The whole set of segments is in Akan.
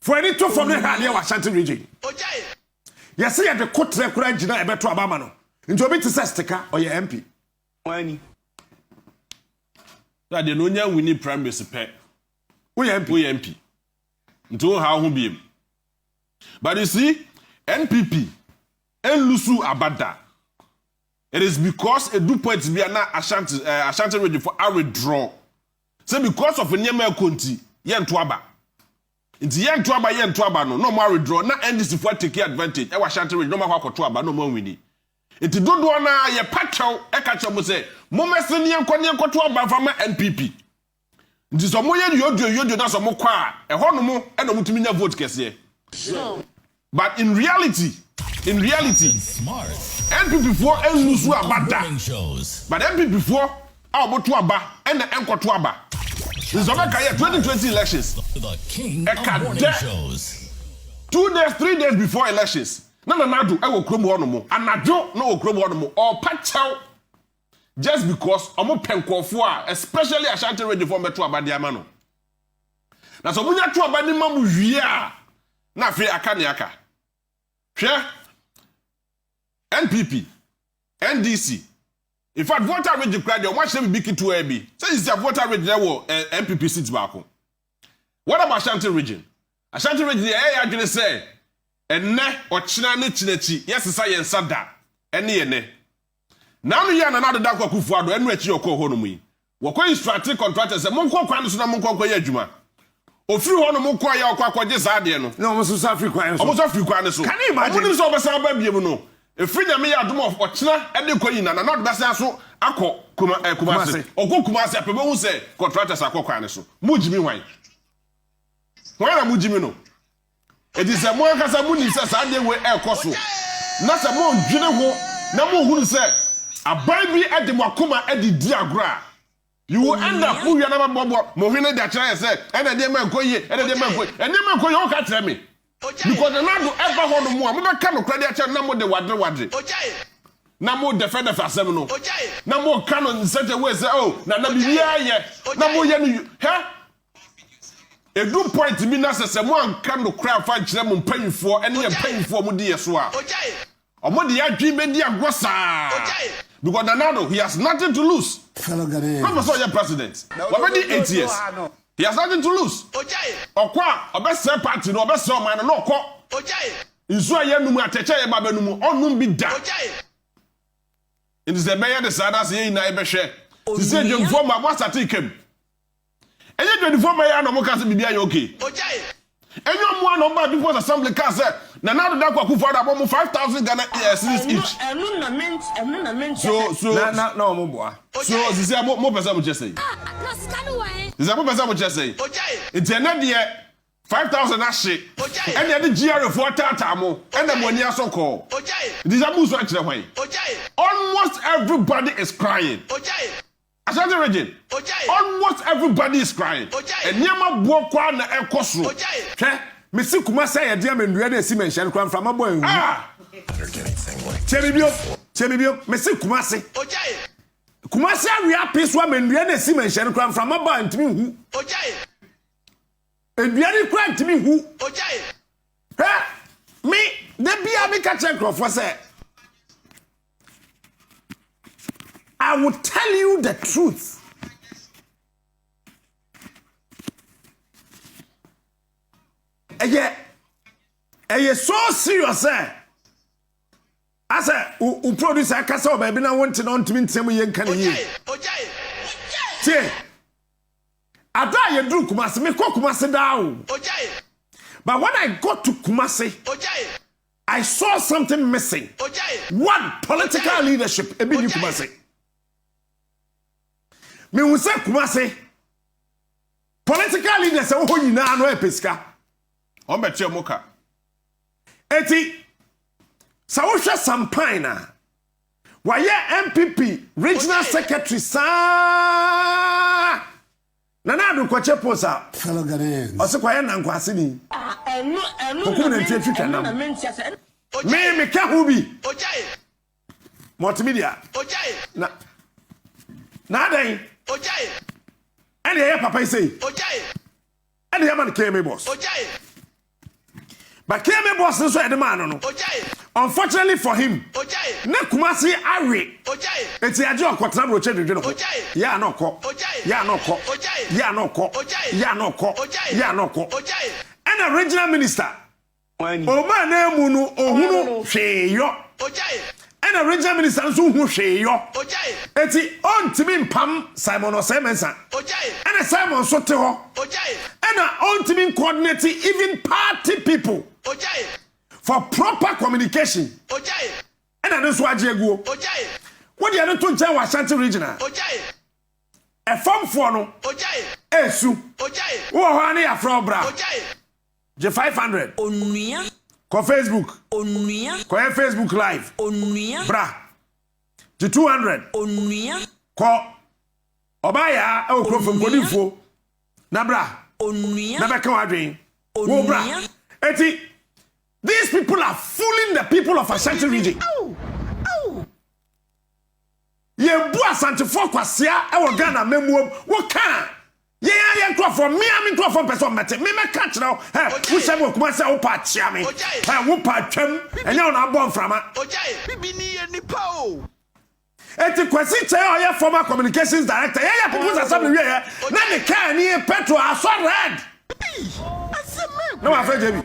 For any two from the Ashanti region. Yes, see at the court record Jina Ebeto Abamano. Into a bit to Sestica or your MP. Why? That the Nonya we need prime minister pet. We MP. Into how who be. But you see, NPP and Lusu Abada. It is because a do point to be an Ashanti region for our withdraw. So because of a Nyama Kunti, Yen Twaba. It's Yen Twaba no more withdraw. Not end this for take advantage. I was Ashanti region no more Twaba no more winning. It do na ye pacho e ka che mo say mo meseni enkonye nkoto aba fama NPP nti so mo ye yodio na so mo kwa e ho no mo e no mutumi nya vote kese but in reality smart NPP for enlusu abada but NPP for a oboto aba e na enkoto aba so make ya 2020 elections the king of morning shows 2 days 3 days before elections na nadu e wo krom ho no mo anadwo na wo krom ho no mo or pachow just because omo penkofo a especially Ashanti Region for meto abade ama no na so munya to abade ma mu hwie a na afi aka ne aka hwe NPP NDC in fact voter region crowd o ma hye bi kitu a bi say is voter region there wo NPP seats back. What about Ashanti Region e ya adwene say enne ochina ne chinachi yesesa yensa da ene ye ne na no ya na na da kwakufu ado enu achi okọ ho no mu yi wokọ instructor contractor say monko kwan so na monko ya adwuma ofiri ho no monko ya okọ akọje sa ade no na omo so Africa kwan so omo so Africa kwan so can you imagine omo so obesa ba biem no efiri nya me ya adom of ochina ede koyi na na besa so akọ kumase okọ kumase apebe hu say contractors akọ so mujimi hwan na mujimi no it is a more kasa muni say sa de we e koso na se mo dwene ho na mo hunu say abai bi ade mo akoma ade di agora you will end up who you na bobo mo hwene da kire say ene de man koyi o ka kire me because the nado ever ho no mo be ka no krade a kire na mo de wadre na mo defend asem no na mo ka no in such a way say oh na bibia ye na mo ye no he edu point mi na sese mo anka no kra fa kire mo mpanyfo ene ye mpanyfo mo de yeso a omo de adwi be di agosa because Nanado he has nothing to lose fellow Ghanaian Professor your president already 8 years he has nothing to lose okwa obese party no obese o man no okọ nsu aye numu ateche ye baba numu onum bi da it is the mayor the sada say na e be hwe ti say dwemfo ma mo start ikem enye 24 mayor no mo ka se bibia ye okay enyo mo no ba people's assembly ka say na now da kwaku for da mo 5,000 Ghana cedis each so na mo boa so this is mo pesa mo chese na sika no wan this is mo pesa mo chese it's na de 5,000 ashe and the GR for tata mo and the money asoko this is mo so akire hwan almost everybody is crying Ashanti Region almost everybody is crying and nyama bo kwa na ekoso hwe mesi kuma say ye dia menua na esi menhyan kran from abo anwu chebibio mesi kuma se awia peso menua na esi menhyan kran from abo antimi hu eduari kran antimi hu me de bia me ka check for say I will tell you the truth. Eye so serious I say u producer kasa baby na want to ntimi ntem ye nka ne ye. Tie. Ada ye dru Kumasi me ko Kumasi down. But when I got to Kumasi, I saw something missing. One political leadership ebi ni Kumasi. Me who say Kumasi political leaders say wo nyina no epeska on beche moka eti sa wo hwe sampaina waye MPP regional secretary sa Nanado kwache posa fellow Ghanaians ose kwaye nankwase ni enu na ntwetwa nam me ka hubi multimedia na adan and the papa say and the man came boss But Keme boss no so e de man no. Unfortunately for him. Na Kumasi Ari. Eti aje okotena bro chedwe no. Ya no ko. Ya no ko. Ya no ko. Ya no ko. Ya no ko. An original minister. O man na mu no ohunu hweyo. An original minister nso hu hweyo. Eti ontimi mpam Simon Osemensa. And Simon so te ho. And ontimi coordinate even party people. For proper communication. And I don't swag you. What do you do to Ashanti Region? A form for no. Esu. Oh, honey, a frog bra. J 500. Ko Facebook. Ko Facebook Live. Bra. J 200. Ko Obaya. Oh, from Kodifo. Na bra. Na beka wadrin. Oh, bra. Eti. These people are fooling the people of Ashanti Region. Ye bu Asante for kwasia e wo Ghana memuom wo ka ye nkro for me am nkro for person mete me ka kire wo se mo kuma se wo pa chia me wo pa twam enya wo na abon frama bibi ni ye nipa o eti kwasi che o ye former communications director ye people assembly we na me ka ni petro aso red no wa fe jebi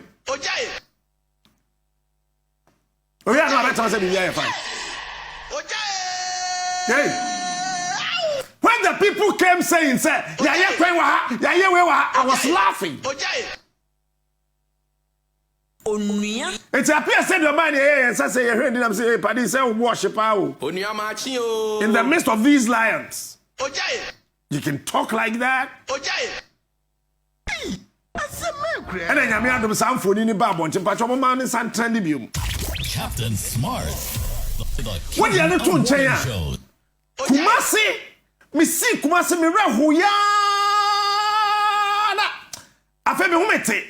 oh yeah, no, I better say be here fine. Hey. When the people came saying, say, I was laughing. It appears said your mind, and say, you heard him say, Paddy say, worship out. In the midst of these lions, you can talk like that. And then I'm here to sound for any babon, Chimpacho man is and trendy. Captain Smart. What do you know to China? Kumasi, me see Kumasi me rahuya. Afe me humete.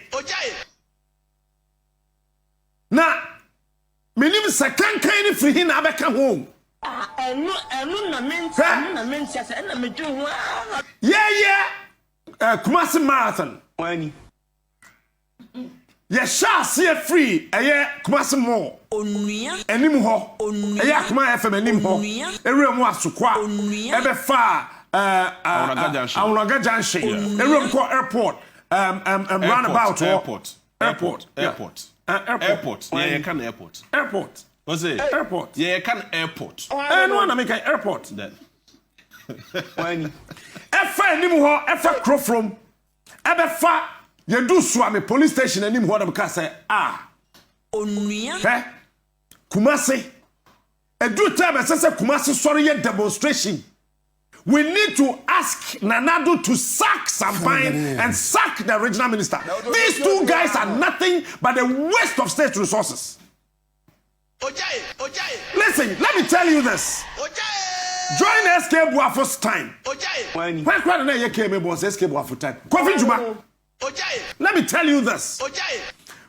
Na me nim second kind free hin abeka home. Enu na mentia se na me ju ho. Yeah. Kumasi marathon. Wani. Ye sha see free eye Kumasi more. Enim ho. Eye Akuma FM enim ho. Ewrem asukwa. Ebe fa Awunaga Junction. Ewrem ko airport. Roundabout airport. Yeah, can airport. Airport. What's it? Airport. Yeah, can airport. No one make an airport. Then. When Efa enim ho, Efa crow from. Ebe fa you do swami police station and him what them say Kumasi a do time as say Kumasi sorry demonstration. We need to ask Nanado to sack Sampine and sack the regional minister. These two guys are nothing but a waste of state resources. Listen, let me tell you this. Join SK Buafo's time. When you came aboard SK Buafo time. Kofi Juma. Let me tell you this.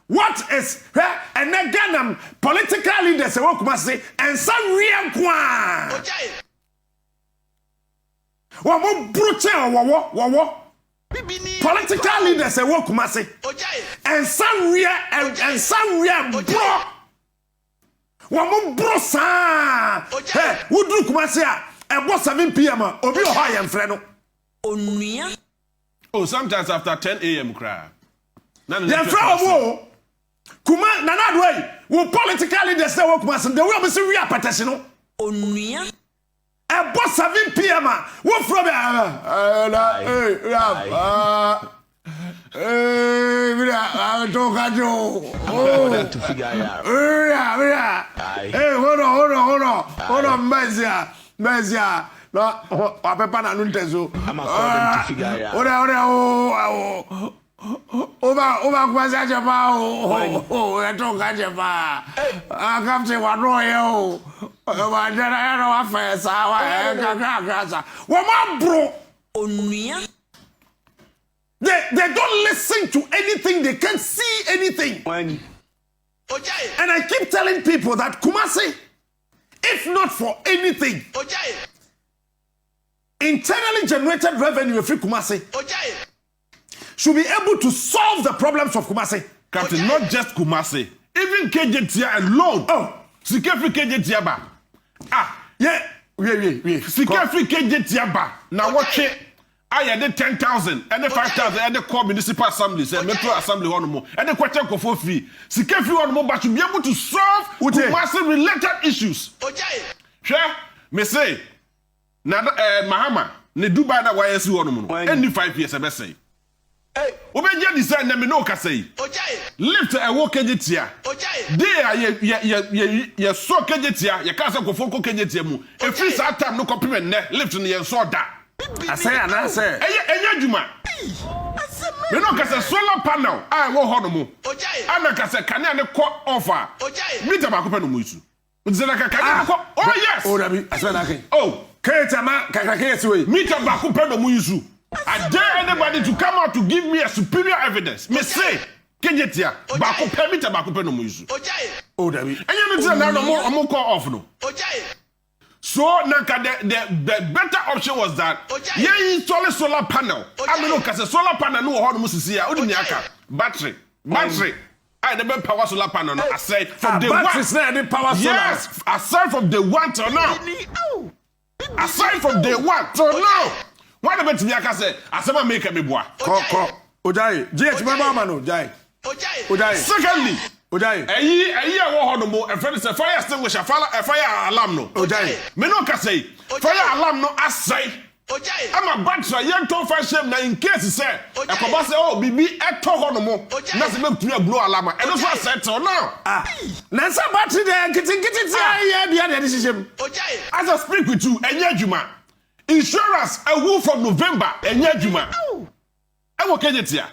What is and again political leaders say and some real kwa. Wo brutal political leaders say and some real bro. Wo bro sa. Hey, wo dru Kumasi about 7 p.m. Obi o ha yem frɛ no. Oh, sometimes after 10 a.m. cry. The friend Kuma Nanado way. Wo political leaders say wo Kumasi. The way we see we are petition no. Onuya. About 7 p.m. Wo from I'm talking to figure out. Hey, hold on, Mezia. No, Papa Nuntezu. I'm according to figure out. Over Quasaja. Oh, I don't catch a bar. I come to one royal. I don't know affairs. Woman, bro. Onuya. They don't listen to anything. They can't see anything. And I keep telling people that Kumasi, if not for anything, internally generated revenue of Kumasi should be able to solve the problems of Kumasi. Captain, not just Kumasi, even KJT alone. Oh, Sikefi KJT aba. Yeah. Sikefi KJT aba. Now watch it. I had 10,000 and the 5,000 and the core municipal assemblies and metro assembly one more and the quarter for free. Sikefi one more, but to be able to solve Kumasi related issues. Sure, me say, Mahama, ne Dubai na YSU one more. Any 5 years, I best say. Obeja design na me no ka say. Lift a walk kejetia. Dey ye so kejetia, ye ka say kofo kejetia mu. E free that time no compliment ne lift ne ye so da. I say and say. Enya djuma. Me no ka say solar panel I wo ho no mu. Ana ka say kane ne ko offer. Meter ba ko pe no mu isu. Nzela ka kane ko. Oh yes. Oh Dabi, I say na ken. Oh, Ketama kakake we. meter ba ko pe no mu isu. I dare anybody to come out to give me a superior evidence. Me say, kejetia, bako permit bako pe no mu isu. Oh Dabi. And you know na no call off no. So the better option was that you install a solar panel. I mean, no, say solar panel no ho no mu sisi ya. Odi aka battery. I never power solar panel. No, aside from the one. Battery power solar. Yes, aside from the one till now. Aside from the one till now. Why the bet me aka say asema make me boa. Ko. Ojai. GH mama no, Ojai. Secondly, Ojai. Eyi a wo ho no mo e friend say fire extinguisher fire alarm no. Ojai. Me no ka say fire alarm no asai. I'm a battery yen to fa shame na in case say e ko ba say oh bibi e to ho no mo. Na say make tumi blow alarm. E no so asai till now. Na say battery dey kitin ya bia dey system. As I speak with you, enya adwuma. Insurance a woo from November enya adwuma. E wo kejetia.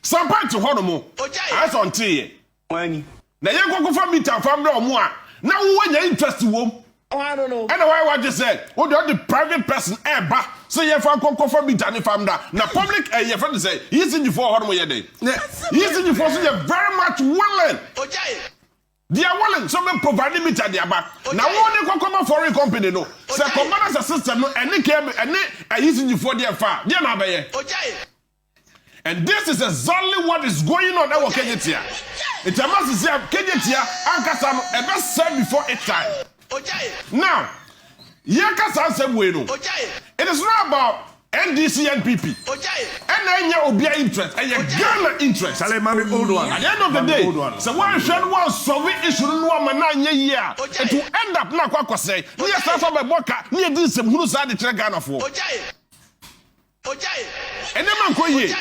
Some point to ho no mo. As on tie. Wani. Na yen go for meter from there omo a. Na wo nya interest wo. Oh, I don't know. And why what you said? What the private person eba so you fan come for meter ni from that. Na public your friend say he's in you for ho no ye dey. He's in you for so you very much willing. They are willing so me provide meter dey aba. Na wo dey come foreign company no. Say command as system no any came any he's in you for there far. Dey na be. And this is exactly what is going on at Kejetia. It's a massive say Kejetia ankasa no e be said before its time. Now, yakasa say we no. It is not about NDC and PP. And then obia interest and Ghana interest. Sale mami old one. At the end of the day, so one should one solve issue no one man year. It will end up na kwa say. Near South of Boka, near this who side the Ghana for. And the man ko ye.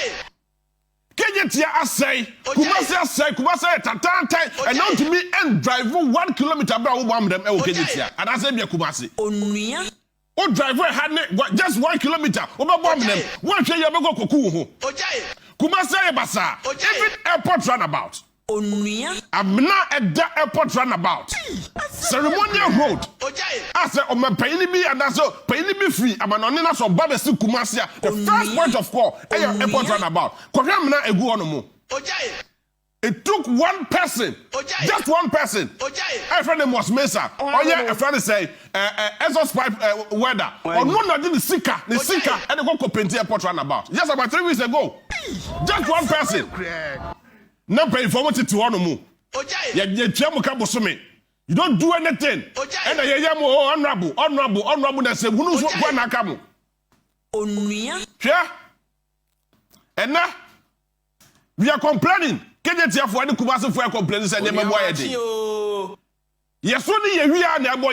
Kejetia asay, Kumasi asay, Kumasi tatan, and now to me and drive 1 kilometer about one them Kejetia. And I say be Kumasi. Onuya. O driver had just 1 kilometer over bomb them. One share you go kuku. Kumasi basa. Even airport runabout. Onuya. I'm not at that airport runabout. Ceremonial road. I say, oh, my pay me and that's so pay me free. I'm an onina so Babesi Kumasia. The first point of call, airport runabout. Kokamna egu onomo. It took one person, just one person. I friend him was Mesa. Oh yeah, a friend say, exhaust pipe weather. Or no, did the seeker, and they go Penti airport runabout. Just about 3 weeks ago. Just one person. No pay for what to one more. You don't do anything. And I am honorable. That say, who's one akamu? Onuya. Sure. And now we are complaining. Kejetia for any Kumasi for complaining. Say, never boy. Yes, only we are the boy.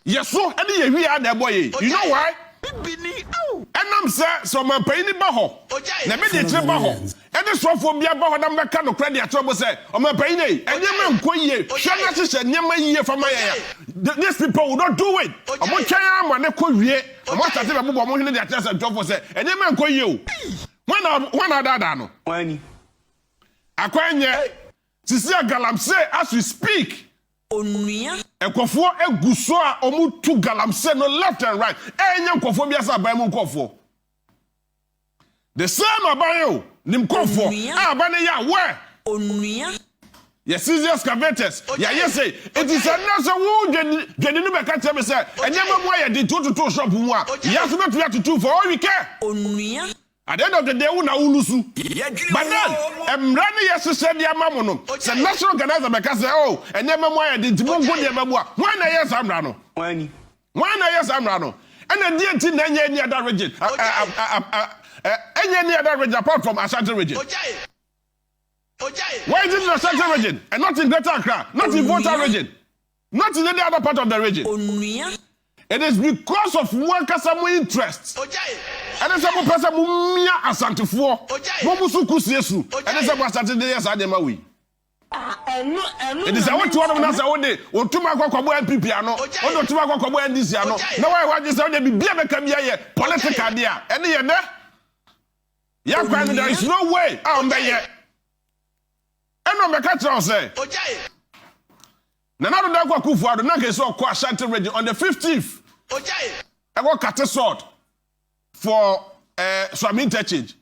Yes, so any we are the boy. You know why? And I'm saying, so my penny baho. Never did you baho. And the so for be about them back kind of credit trouble say, oh my penny, and you man quay, Shana said, never year from my these people will not do it. I'm what I am, and I could ye. I'm what I think about more than that just a job for say, and you man quay you. One other dano. Wani. Aquanya, Cecilia Galamse, as we speak. Onuya. Ekofo eguso a omu tu galamse no left and right. Enya nkofo biasa aban nkofo. The same aban nim nkofo. Aban ya where? Onuya. Yes, easy excavators. Yeah, yes say it is another who dwene no beka tell me say enya memo ya di 2 shop mu a. Yes me to 2 for all we care. Onuya. At the end of the day, we na ulusu. But then, Mrani yes said the amamono. The national organizer because oh, and never more did Timongo de Babua. Why na yes Amrano? Why na yes Amrano? And then the thing any other region. Any other region apart from Ashanti Region. Why is it in Ashanti Region and not in Greater Accra, not in Volta Region, not in any other part of the region? It is because of one customer interest. And then some person mumia Asante for Momusu Kusiesu. And then some Asante de Sademawi. It is our 2 of us one day, or Tumako Kobo and Pipiano, or Tumako Kobo and Disiano. No, I want this to be Biabekamia, political dia. Any other? Young family, there is no way. I'm there. And no, my catcher say. Nanado Dagwa Kufuado, Naka so kwa Ashanti Region on the 15th. I got cut a sword for some interchange.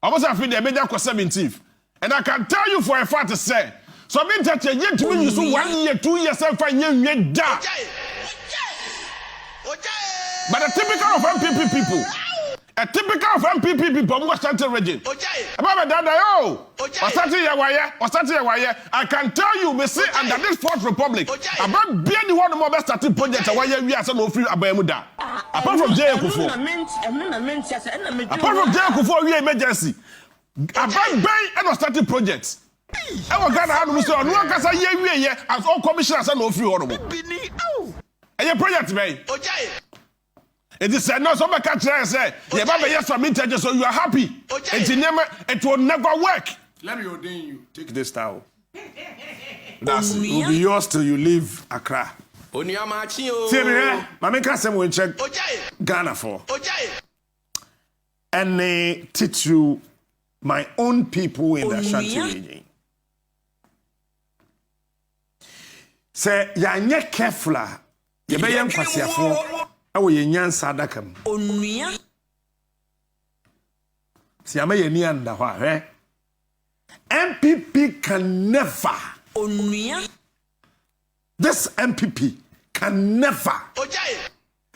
I was afraid they made that 17th. And I can tell you for a fact to say, some interchange yet to win you so 1 year, 2 years, and 5 years, yet die. But a typical of MPP people. A typical of MPP people from Ashanti Region. About that, I can tell you, we say under this Fourth Republic, about being one of the best starting projects, we are so free Abayamuda. Apart from J. Kufu. Apart from J. Kufu, we emergency. About Bay and starting projects. I was going to have to say, no one can say, as all commissioners are no free horrible. And your project, Bay. It is said, no, somebody can't say, yeah, Baba, yes, from interest, so you are happy. It will never work. Let me ordain you. Take this towel. That's it. It will be yours till you leave Accra. See me, Mama Kasem will check Ghana for. And they teach you my own people in the Ashanti region. Say, ya nye careful. You be young kwasiafo. Awo ye nyansa adakam. Onua. Si ama ye ni anda ho ahwe. MPP can never. Onua. This MPP can never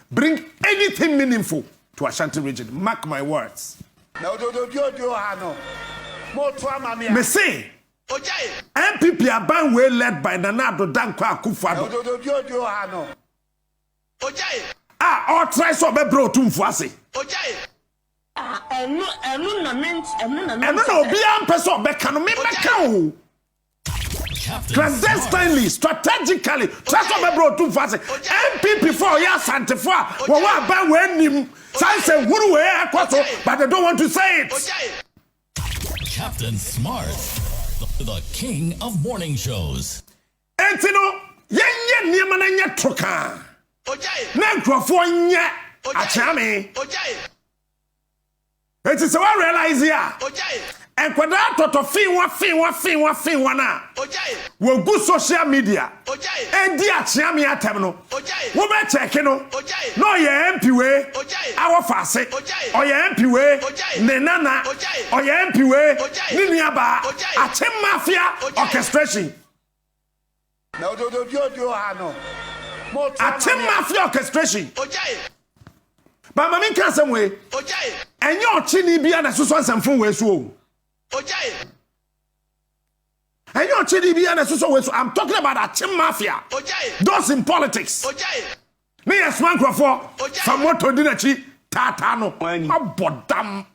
bring anything meaningful to Ashanti Region. Mark my words. Me say, MPP aban way led by Nanado Dankwa Akufo-Addo. All try so be bro to mfuase. Enu na obi am person be kan me meka o. Clandestinely, strategically, try so be bro to mfuase. MPP for ya Asante for wo wa ba we nim. Say say wuru we akoso, but they don't want to say it. Captain Smart, the king of morning shows. Entino, yenye niema na nya troka. Na nkrofo nya achame. It is what realize here. And kwada toto fin na. We go social media. And di achame atem no. Wo be check no. No ye MP we. Awo fase. O ye MP we. Ne nana. O ye MP we. Ni niaba. Achem mafia orchestration. Na do no. Achem mafia orchestration. But mama can some way. And your chini be an so some phone way so. And your chini be an so way so. I'm talking about Achem mafia. Those in politics. Me a swan for from what to dinachi tatano. Abodam.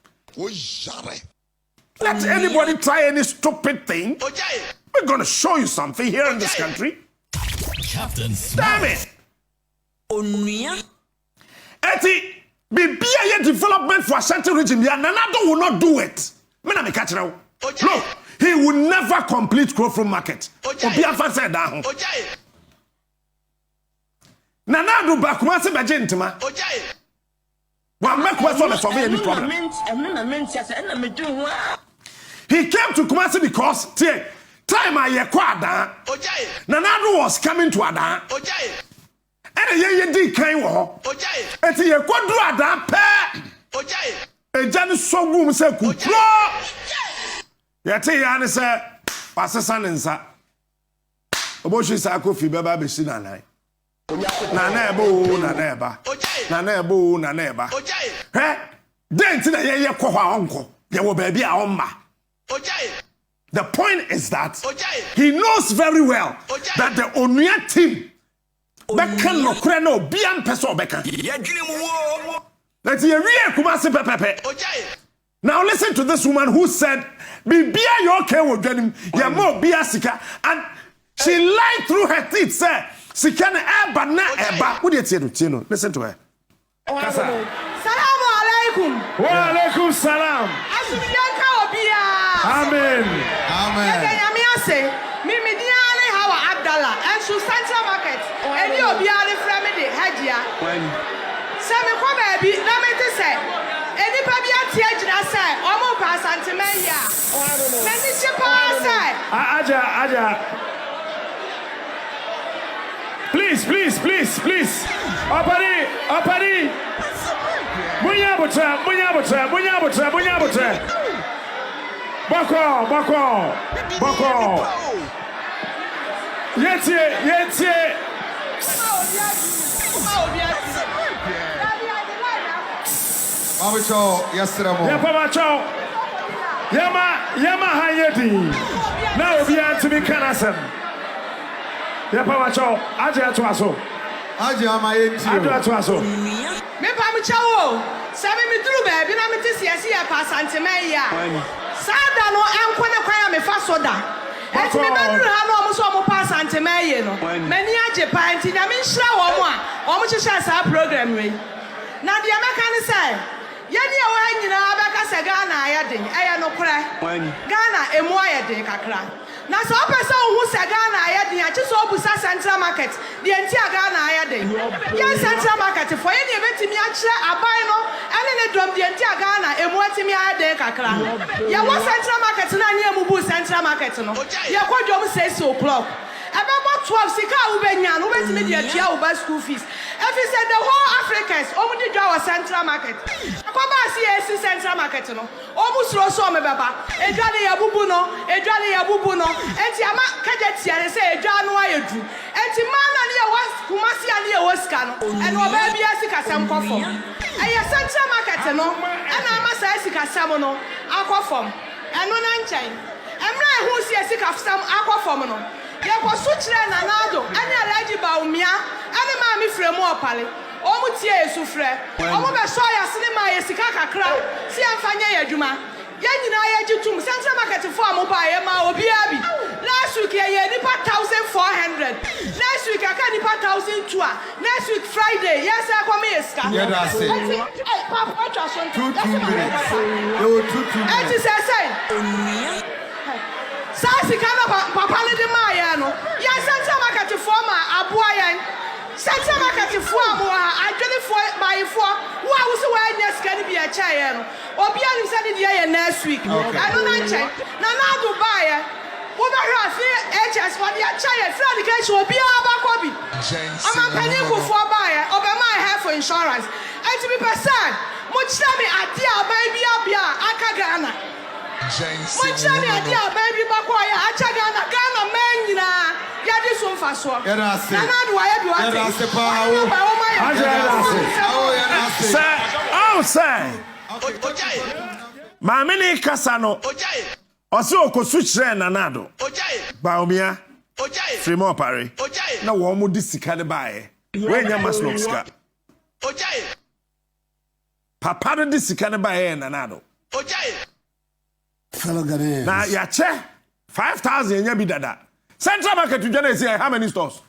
Let anybody try any stupid thing. We're gonna show you something here in this country. Captain Smart. Damn it. Onua. Eti, be a development for Ashanti Region. Nanado will not do it. Me na me catch now. Look, he will never complete Crowford Market. Obiafa said that. Nanado bakuma se beje ntima. Wa make we solve any problem. He came to Kumasi because time I kwada. Nanado was coming to Adan. And ye di kan wo. Eti ye kwadu Adan pe. Ejani so gum se kukro. Ye te ya ne se pasesa ne nsa. Oboshi sa kofi beba be si nanai. Na ebo na eba. Na ebo na eba. He Then tina ye kɔ hɔ a ɔnkɔ. Ye wɔ baabi a ɔmma. The point is that he knows very well that the Onua team bɛka nokora na obi ampɛ sɛ ɔbɛka. That ye wie Kumasi pepepe. Now listen to this woman who said, "Bibia you okay with them? Ya mo bia sika," and she lied through her teeth. Say, "Sika na eba na eba." What do you say? Listen to her. Salamu alaikum. Wa alaikum salam. Asubiyanka obia. Amen. Amen. Mimi diane hawa Abdallah and su Central Market. Eni obia le frame de hajia. Se me kwa baby na me te say. Eni pa bia tie gyina say omo pa Asante ya. Na ni chipa say. Aja. Please. Opari. Bunya butra. Bako. Yetie. Mamucho, yesterday. Yama hayedi. Now obi antimi kanasem. Yepamacho, aje atwaso. Aje amayenti. Aje atwaso. Me pamucho o. Sabe mi duru baabi na me te siase ya pa Asante ya. Sada no enko ne kwan me fa soda. Eti me beduru ha no omo so omo pa Asante ye no. Mani aje pa enti na me nhira wo mo a, omo hyehyɛ sa program we. Na de ameka ne sai yɛne ɛwɔ nyina abɛka sɛ Ghana ayɛden ɛyɛ no korɛ Ghana emu ayɛden kakra na sɛ ɔpɛ sɛ ohu sɛ Ghana ayɛden akyi sɛ obusa Central Market deɛ nti a Ghana ayɛden yɛn Central Market fo yɛne yɛbɛtumi akyerɛ aban no ɛne ne dɔm deɛ nti a Ghana emu atumi ayɛden kakra yɛwɔ Central Market na ne emu bu Central Market no yɛkɔ dwom 6 o'clock about 12 sika ubenya no betimi de atua uba school fees if he said the whole Africans omu di dwa Central Market akoba si Central Market no omu suro so me beba edwane yabubu no enti ama kaje tiare se edwa no ayedu enti mana ne ye was Kumasi ani ye waska no eno oba bia sika sam kofom eye Central Market no ana ama sa sika sam no akofom eno na nchen emra ehu si sika sam akofom no yɛkɔ so kyerɛ nanado ɛne alaji baumia ɛne maa mi frɛ mu ɔpale ɔmo tie yesu frɛ ɔmo bɛsɔ yɛse ne maa yɛ sika kakra si yɛmfa nyɛ yɛ adwuma yɛn nyinaa yɛgye tum Central Market fo a mo baa yɛ maa obiara bi last week yɛyɛ nipa 1,400 next week aka nipa 1,200 a next week Friday yɛsɛ kɔm yɛ sika papa ɔtwa so ɛnti sɛ Sasi kana papa ne de ma ya no ya Central Market fo ma aboa yan Central Market fo aboa adwene fo bayefo wo a wo se wa anya sika ne bi a cha ya no obi anim se de ye next week ano na nche na do ba ya wo ba hwa fi HS for de a cha ya fra de ka chi obi aba ko bi ama pani ko fo ba ya obe ma health insurance and to be person mo chira me ade aban bi abia aka Ghana Mochani adia baby bakoya achaga na Ghana menina yadi so mfaso na nadu ayedu say Mami ni kasa no ose okosu kyerɛ nanado baomia fremo pare na wo mo di sika de baaye we nya masno sika papa de sika de baaye nanado na ya che 5,000 nya bi dada Central Market to Ghana say how many stores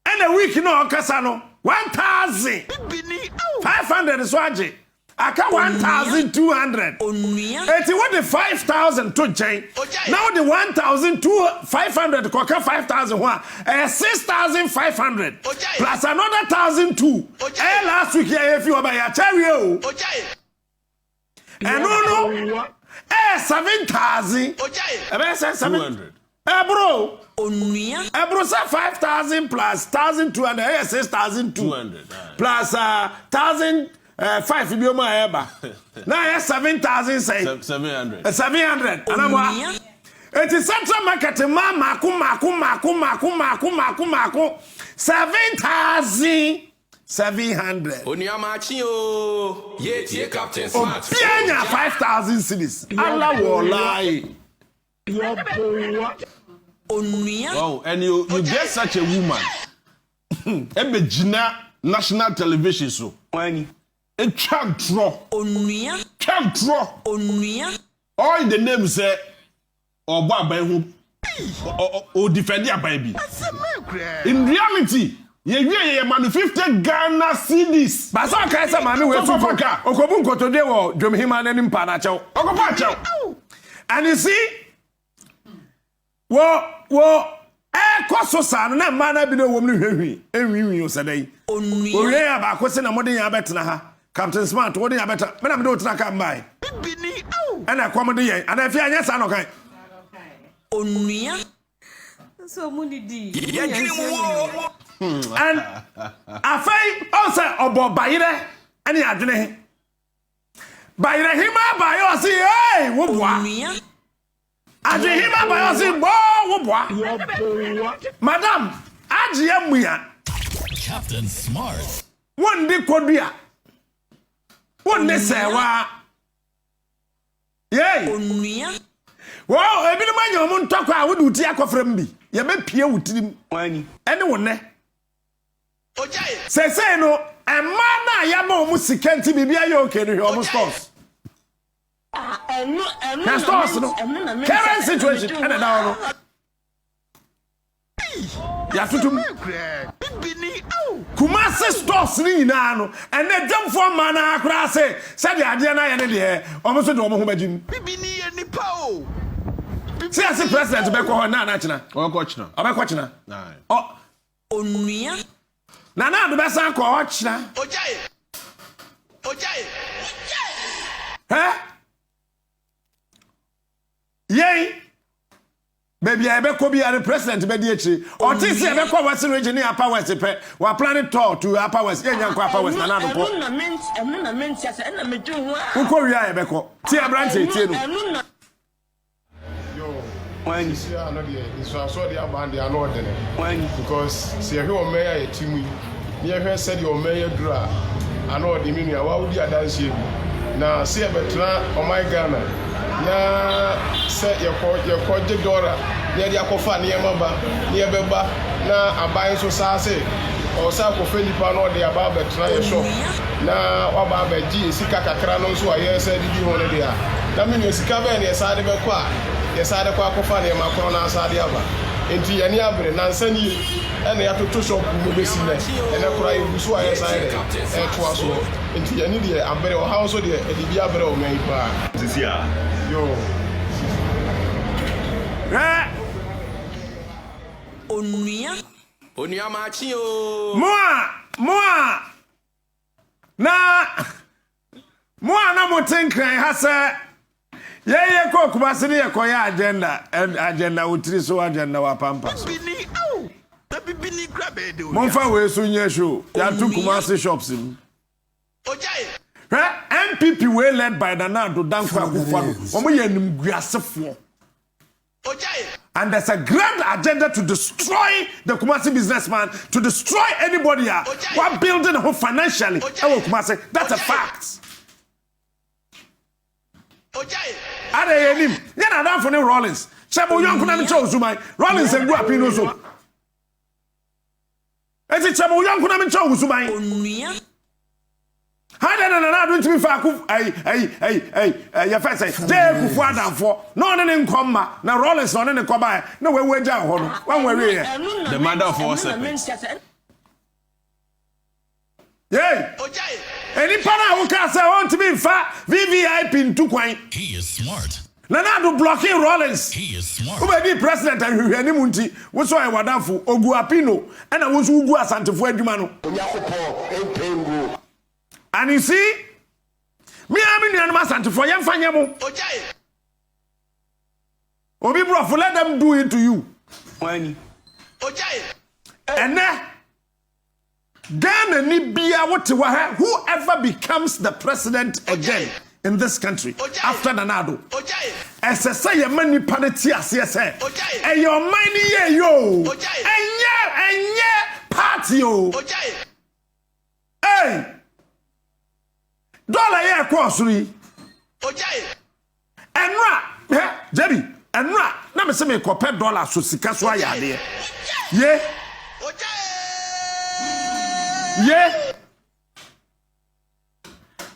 and a week no okasa no 1,500 so age aka 1,200 eti what the 5,000 to chain now the 1,500 koka 5,000 one 6,500 plus another 1,002 last week if you about ya cherry o and no 7,000 700 bro say 5,000 plus 1,200 6,200 plus 1,005 bi o ma eba na 7,000 say 700 anamwa it is Central Market mako 7,000 700. Onyamachi o. Ye Captain Smart. Pianya 5,000 cedis. Allah will lie. Oh, and you get such a woman. Ebe Gina national television so. Wani. A child draw. Onuya. Child draw. Onuya. All the name say Oba by who or defend your baby. In reality, you man 50 Ghana cedis. But so can say mami we fufaka. Okobun kotode wo dwom hima nanim pa na chew. Okopa chew. And you see, koso san na mana bi no wom no hwehwi. Enwiwi o sedai. Owie ya ba kwese na modin ya betena ha. Captain Smart, what do you better? Me na me do tena ka mbai. Bini au. And I come dey yen. And I fear anya sa no kan. Onuya. So munidi. And afei also obo bayire ani adwene. Bayire hima bayo si hey wo boa. Onuya. Adwene hima bayo si bo wo boa. Madam, ajiye muya. Captain Smart. One di kodua. One ne sewa. Yey. Onuya. Wow, ebi no manyo mo ntokwa a wodi uti akofram bi. Ye be pie wutirim. Wani. Ene wo ne. Say no, a man na ya ma omu sikanti bibia ye okay no omu stores. Na stores no. Current situation ene da no. Ya tutum. Kumasi stores ni nyina no. Ene demfo man na akra say de ade na ye ne de omu so de omu ho magim. Bibini ye nipa o. See as president be ko ho na china. Oko china. Obekọ china. Nah. Oh, Onuya. na do be san ko ho china. Ojaye. Eh? Yey. Baby, I be ko bi are president be di echi. O ti se be ko Western region ni Upper West pe. We planning tour to Upper West. Ye nyan ko Upper West na do ko. Enu na men siasa na me ju ho. Uko wi aye be ko. Ti abrante tie no. Enu na Wani see no dey is so dey aband dey no dey. wani. Because see here o meya ye timu. Ni here said your meya dura. Ano dey me nua wa wudi adanse bi. Na see e betra o my Ghana. Na say ye ko je dora. Ye dey akofa ne yemaba. Ne ye beba na aban so sa say o sa ko fe nipa no dey aba betra ye shop. Na wa ba ba ji sika kakra no so aye say di ho ne dey a. Na me no sika be ne sa de be ko a. Yes, I kwa kofa ne makro na asade aba enti yani abre na nsani ene ya toto shop mu besi ne ene kura ibusu aye sai e to aso enti yani de abre o house de e di abre o mai pa Zisia. yo Onuya. Onyamachi o. Moa na mo tinkran ha se ye ko Kumasi ne ye ko ya agenda utiri so agenda wa pampa. Bibini au. Bibini grabe de o. Monfa we so nya show ya to Kumasi shops in. Ojaye. MPP we led by Nanado Danko Akufo. Omo ye nim guasefo. Ojaye. And there's a grand agenda to destroy the Kumasi businessman, to destroy anybody who are building a home financially. Kumasi, that's a fact. Ojaye. Ada yenim, yana dan for Rollins. Chebo yonku na nche ozumai. Rollins engu apino so. Eti chebo yonku na nche ozumai. Onuya. Hada na do ntimi fa ku ya fa say je kufu adamfo no ne nkomma na Rollins no ne koba na we weja ho no wan we ye The mother of all serpents. yey Ojaye. eni pana wo ka say won timi fa VVIP ntu kwan He is smart. na do blocking Rollins He is smart. wo be president ahwehwani mu nti wo so e wadamfo ogu apino na wo so ugu asantefo adwuma no and you see me am nuanu asantefo ye mfa nyemo Ojaye. obi bro let them do it to you Wani. Ojaye. Ene Ghana ni bia wote wa ha whoever becomes the president again in this country after Nanado. Ojaye. Esese ye mani paneti ase se. Ojaye. E your money ye yo. Ojaye. Enye party yo. Ojaye. Hey! Dollar ye kwosuri. Ojai. Enra, Jerry, enra, na me se me kope dollar so sika so ayade. Ye. Ojai. Ye.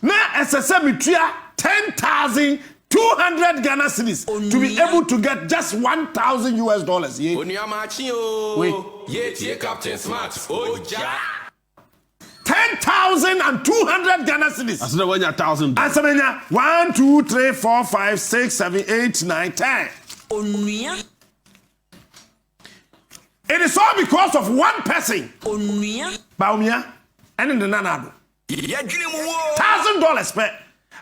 Na SSM mitua 10,200 Ghana cedis to be able to get just $1,000 US. Ye. Oniamachi o. Wait. Ye tie Captain Smart. Ojai. 10,200 Ghana cedis. I said 1,000. Asamenya 1, 2, 3, 4, 5, 6, 7, 8, 9, 10. Onuya. It is all because of one person. Onuya. Baumia and in the nanado. Yadwene mu wo. $1,000 per.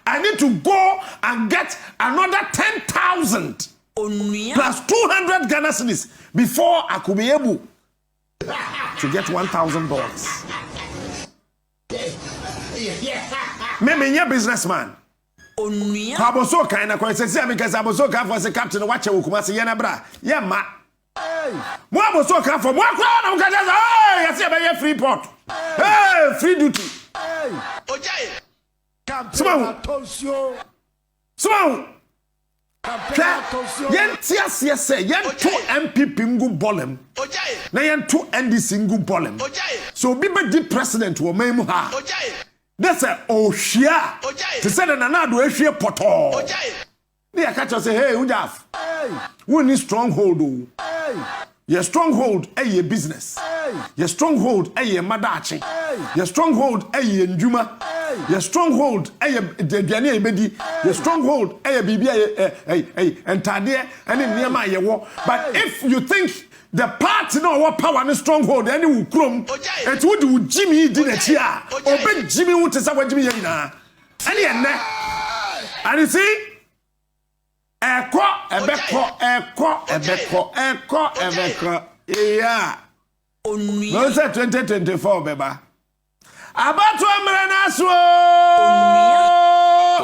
I need to go and get another 10,000 Onuya. plus 200 Ghana cedis before I could be able to get $1,000. Maybe you're a businessman. Onuya. Aboso kind of question. See, because Aboso can for the captain watch a Wukumasi Yanabra. Yeah, ma. Mo Aboso can for more crowd. I'm going to say, hey, I see a free port. Hey, free duty. Ojai. Small. Yes, say, yen 2 MPP ngu bolem. Ojai. Na yen 2 NDC ngu bolem. Ojai. So bibe di president wo memu ha. Ojai. That's a oshia. Ojai. To say na na do ehwe poto. Ojai. They catch us say, hey, Ujaf. We need stronghold. Your stronghold, your business. Your stronghold, your madachi. Your stronghold, your njuma. Your stronghold, your debiane ebedi. Your stronghold, your bibi and tade and in near my war. But if you think the party no what power and stronghold, any will chrome, it would Jimmy did it here. Open Jimmy would say what Jimmy na. And you see. Eko. Yeah. No say 2024 beba. Abatu amre na so.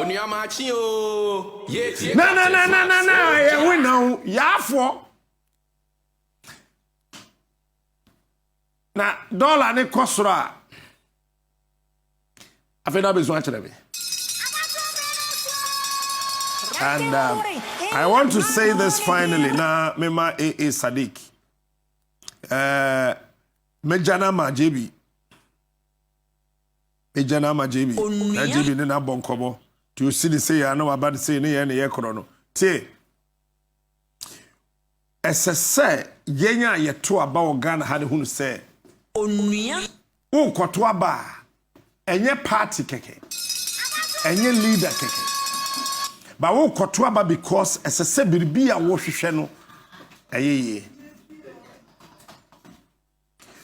Oniamachi o. Ye tie Na. Ye win now. Ya fo. Na dollar ne kosora. Afena bezo achebe. And I want to say this finally. Na mema Sadiq. Mejana majebi. Majebi ne na bonkobo. To see the say ya no about say ne ye kro Tie. Esese yenya ye to aba Ghana ha ne hunu say. Onuya. Wo kwoto aba. Enye party keke. Enye leader keke. But we koto aba because esese biribi a wo hwehwe no ayeye.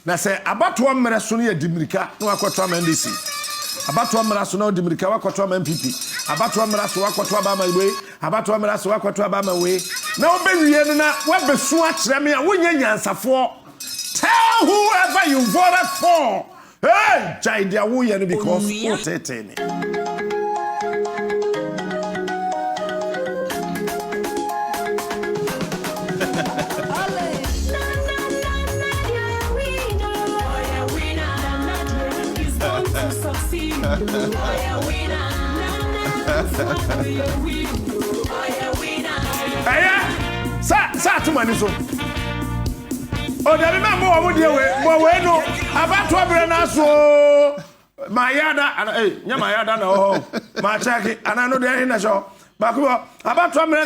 Na se abato amere so no ya dimirika na wakoto ama NDC. Abato amere so na dimirika wakoto ama MPP. Abato amere so wakoto aba ma we. Abato amere so wakoto aba ma we. Na obewie no na wabesu a kire me a wonya nyansafo. Tell whoever you voted for. Hey, jai dia wo ye no because wo tetene. Sa to mani so. O da me mo wo de we no abato abere na so ma yada nya ma yada na ho ma chaki ana no de na so ba ko abato abere na